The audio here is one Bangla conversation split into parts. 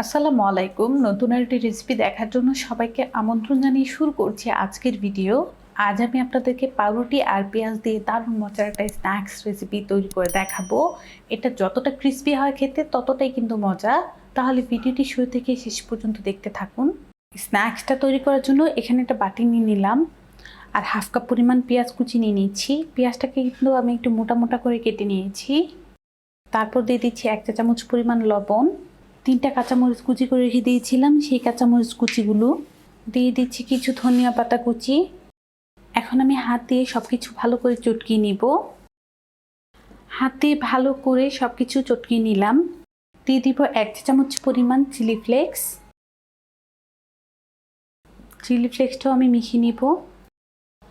আসসালামু আলাইকুম। নতুন একটি রেসিপি দেখার জন্য সবাইকে আমন্ত্রণ জানিয়ে শুরু করছি আজকের ভিডিও। আজ আমি আপনাদেরকে পাউরুটি আর পেঁয়াজ দিয়ে দারুণ মজার একটা স্ন্যাক্স রেসিপি তৈরি করে দেখাবো। এটা যতটা ক্রিস্পি হয় খেতে ততটাই কিন্তু মজা। তাহলে ভিডিওটি শুরু থেকে শেষ পর্যন্ত দেখতে থাকুন। স্ন্যাক্সটা তৈরি করার জন্য এখানে একটা বাটি নিয়ে নিলাম আর হাফ কাপ পরিমাণ পেঁয়াজ কুচি নিয়ে নিচ্ছি। পেঁয়াজটাকে কিন্তু আমি একটু মোটা মোটা করে কেটে নিয়েছি। তারপর দিয়ে দিচ্ছি 1 চা চামচ পরিমাণ লবণ। 3টা কাঁচামরিচ কুচি করে রেখে দিয়েছিলাম, সেই কাঁচামরিচ কুচিগুলো দিয়ে দিচ্ছি। কিছু ধনিয়া পাতা কুচি। এখন আমি হাত দিয়ে সব কিছু ভালো করে চটকিয়ে নিব। হাত দিয়ে ভালো করে সব কিছু চটকিয়ে নিলাম। দিয়ে দিব 1 চা চামচ পরিমাণ চিলি ফ্লেক্স। চিলি ফ্লেক্সটাও আমি মিশিয়ে নিব।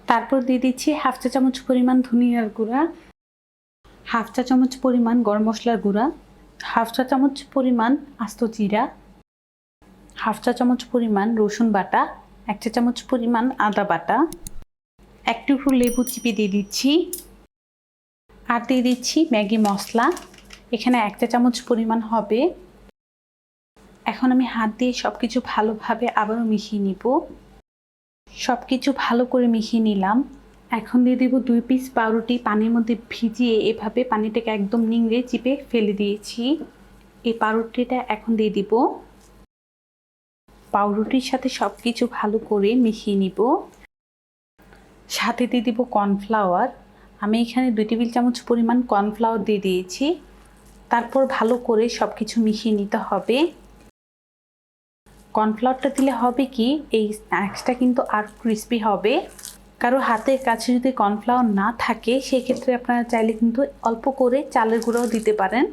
তারপর দিয়ে দিচ্ছি হাফ চা চামচ পরিমাণ ধনিয়ার গুঁড়া, হাফ চা চামচ পরিমাণ গরম মশলার গুঁড়া, হাফ চা চামচ পরিমাণ আস্ত জিরা, হাফ চা চামচ পরিমাণ রসুন বাটা, 1 চা চামচ পরিমাণ আদা বাটা, একটু লেবু চিপে দিয়ে দিচ্ছি। আর দিয়ে দিচ্ছি ম্যাগি মশলা, এখানে 1 চা চামচ পরিমাণ হবে। এখন আমি হাত দিয়ে সব কিছু ভালোভাবে আবারও মিশিয়ে নিব। সব কিছু ভালো করে মিশিয়ে নিলাম। এখন দিয়ে দেব 2 পিস পাউরুটি পানির মধ্যে ভিজিয়ে এভাবে পানিটাকে একদম নিংড়ে চিপে ফেলে দিয়েছি। এই পাউরুটিটা এখন দিয়ে দিব। পাউরুটির সাথে সব কিছু ভালো করে মিশিয়ে নিব। সাথে দিয়ে দিব কর্নফ্লাওয়ার। আমি এখানে 2 টেবিল চামচ পরিমাণ কর্নফ্লাওয়ার দিয়ে দিয়েছি। তারপর ভালো করে সব কিছু মিশিয়ে নিতে হবে। কর্নফ্লাওয়ারটা দিলে হবে কি, এই স্ন্যাক্সটা কিন্তু আর ক্রিস্পি হবে। কারো হাতের কাছে যদি কর্নফ্লাওয়ার না থাকে সেক্ষেত্রে আপনারা চাইলে কিন্তু অল্প করে চালের গুঁড়াও দিতে পারেন।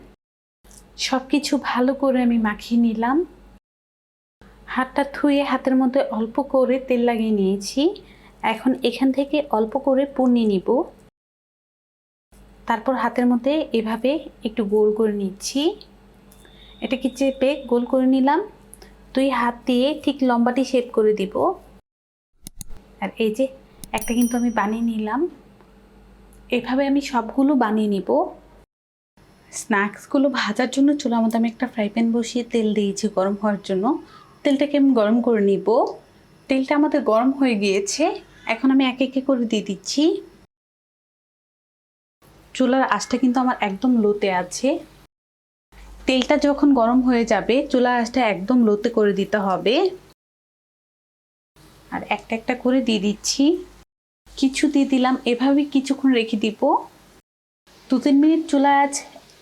সব কিছু ভালো করে আমি মাখিয়ে নিলাম। হাতটা ধুয়ে হাতের মধ্যে অল্প করে তেল লাগিয়ে নিয়েছি। এখন এখান থেকে অল্প করে পুর নিয়ে নিব। তারপর হাতের মধ্যে এভাবে একটু গোল করে নিচ্ছি। এটাকে চেপে গোল করে নিলাম। 2 হাত দিয়ে ঠিক লম্বাটি শেপ করে দিব। আর এই যে একটা কিন্তু আমি বানিয়ে নিলাম। এভাবে আমি সবগুলো বানিয়ে নিব। স্ন্যাক্সগুলো ভাজার জন্য চুলার মধ্যে আমি একটা ফ্রাই প্যান বসিয়ে তেল দিয়েছি গরম হওয়ার জন্য। তেলটাকে আমি গরম করে নিব। তেলটা আমাদের গরম হয়ে গিয়েছে। এখন আমি এক একে করে দিয়ে দিচ্ছি। চুলার আঁচটা কিন্তু আমার একদম লোতে আছে। তেলটা যখন গরম হয়ে যাবে চুলার আঁচটা একদম লোতে করে দিতে হবে। আর একটা একটা করে দিয়ে দিচ্ছি। কিছু দিয়ে দিলাম, এভাবে কিছুক্ষণ রেখে দিব। 2-3 মিনিট চুলার আঁচ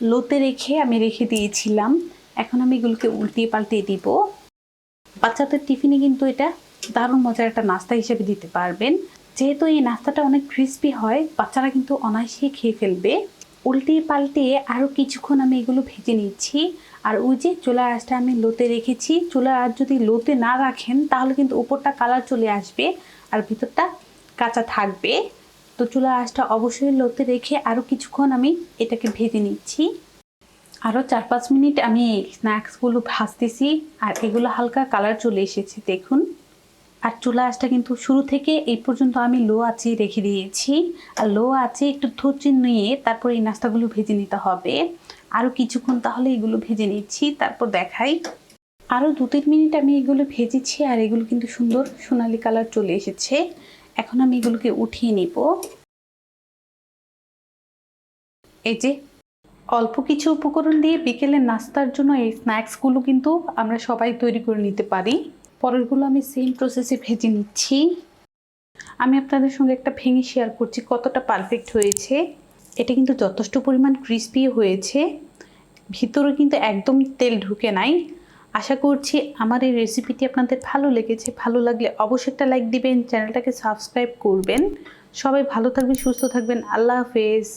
লোতে রেখে আমি রেখে দিয়েছিলাম। এখন আমি এগুলোকে উল্টিয়ে পাল্টিয়ে দিব। বাচ্চাদের টিফিনে কিন্তু এটা দারুণ মজার একটা নাস্তা হিসেবে দিতে পারবেন। যেহেতু এই নাস্তাটা অনেক ক্রিস্পি হয়, বাচ্চারা কিন্তু অনায়াসেই খেয়ে ফেলবে। উল্টিয়ে পাল্টিয়ে আরও কিছুক্ষণ আমি এগুলো ভেজে নিচ্ছি। আর ওই যে চুলার আঁচটা আমি লোতে রেখেছি, চুলার আঁচ যদি লোতে না রাখেন তাহলে কিন্তু উপরটা কালার চলে আসবে আর ভিতরটা কাঁচা থাকবে। তো চুলার আঁচটা অবশ্যই লোতে রেখে আরও কিছুক্ষণ আমি এটাকে ভেজে নিচ্ছি। আরও 4-5 মিনিট আমি স্ন্যাক্সগুলো ভাজতেছি আর এগুলো হালকা কালার চলে এসেছে দেখুন। আর চুলা আঁচটা কিন্তু শুরু থেকে এই পর্যন্ত আমি লো আঁচে রেখে দিয়েছি। আর লো আঁচে একটু ধৈর্য নিয়ে তারপর এই নাস্তাগুলো ভেজে নিতে হবে। আরও কিছুক্ষণ তাহলে এগুলো ভেজে নিচ্ছি, তারপর দেখাই। আরও 2-3 মিনিট আমি এগুলো ভেজেছি আর এগুলো কিন্তু সুন্দর সোনালি কালার চলে এসেছে। এখন আমি এগুলোকে উঠিয়ে নিব। এই যে অল্প কিছু উপকরণ দিয়ে বিকেলের নাস্তার জন্য এই স্ন্যাক্সগুলো কিন্তু আমরা সবাই তৈরি করে নিতে পারি। পরেরগুলো আমি সেম প্রসেসে ভেজে নিচ্ছি। আমি আপনাদের সঙ্গে একটা ভেঙে শেয়ার করছি কতটা পারফেক্ট হয়েছে। এটা কিন্তু যথেষ্ট পরিমাণ ক্রিস্পি হয়েছে, ভিতরে কিন্তু একদম তেল ঢুকে নাই। আশা করছি আমার এই রেসিপিটি আপনাদের ভালো লেগেছে। ভালো লাগলে অবশ্যই একটা লাইক দিবেন, চ্যানেলটাকে সাবস্ক্রাইব করবেন। সবাই ভালো থাকবেন, সুস্থ থাকবেন। আল্লাহ হাফেজ।